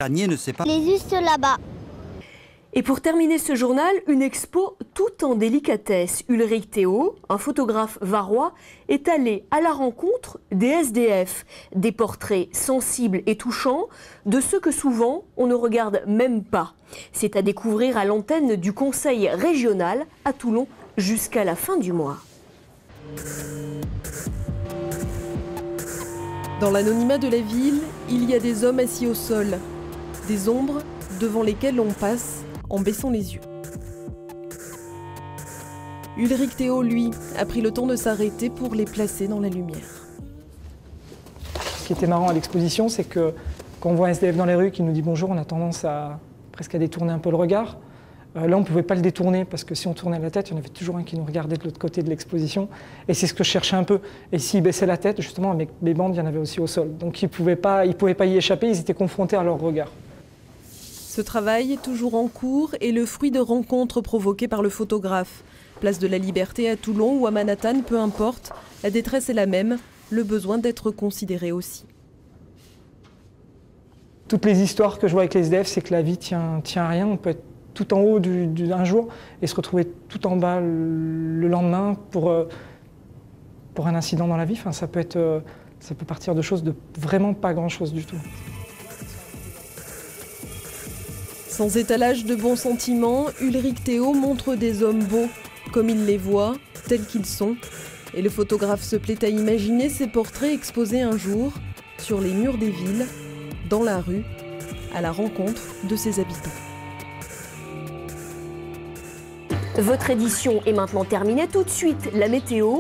Garnier ne sait pas. Il est juste là-bas. Et pour terminer ce journal, une expo tout en délicatesse. Ulrich Théo, un photographe varois, est allé à la rencontre des SDF. Des portraits sensibles et touchants de ceux que souvent on ne regarde même pas. C'est à découvrir à l'antenne du Conseil régional à Toulon jusqu'à la fin du mois. Dans l'anonymat de la ville, il y a des hommes assis au sol, des ombres devant lesquelles on passe en baissant les yeux. Ulrich Théo, lui, a pris le temps de s'arrêter pour les placer dans la lumière. Ce qui était marrant à l'exposition, c'est que quand on voit un SDF dans les rues qui nous dit bonjour, on a tendance presque à détourner un peu le regard. Là, on ne pouvait pas le détourner parce que si on tournait la tête, il y en avait toujours un qui nous regardait de l'autre côté de l'exposition. Et c'est ce que je cherchais un peu. Et s'ils baissaient la tête, justement, avec les bandes, il y en avait aussi au sol. Donc ils ne pouvaient pas y échapper, ils étaient confrontés à leur regard. Ce travail est toujours en cours et le fruit de rencontres provoquées par le photographe. Place de la Liberté à Toulon ou à Manhattan, peu importe, la détresse est la même, le besoin d'être considéré aussi. Toutes les histoires que je vois avec les SDF, c'est que la vie tient à rien. On peut être tout en haut d'un jour et se retrouver tout en bas le lendemain pour un incident dans la vie. Enfin, ça peut partir de choses de vraiment pas grand-chose du tout. Sans étalage de bons sentiments, Ulrich Théo montre des hommes beaux, comme il les voit, tels qu'ils sont. Et le photographe se plaît à imaginer ces portraits exposés un jour sur les murs des villes, dans la rue, à la rencontre de ses habitants. Votre édition est maintenant terminée. Tout de suite, la météo.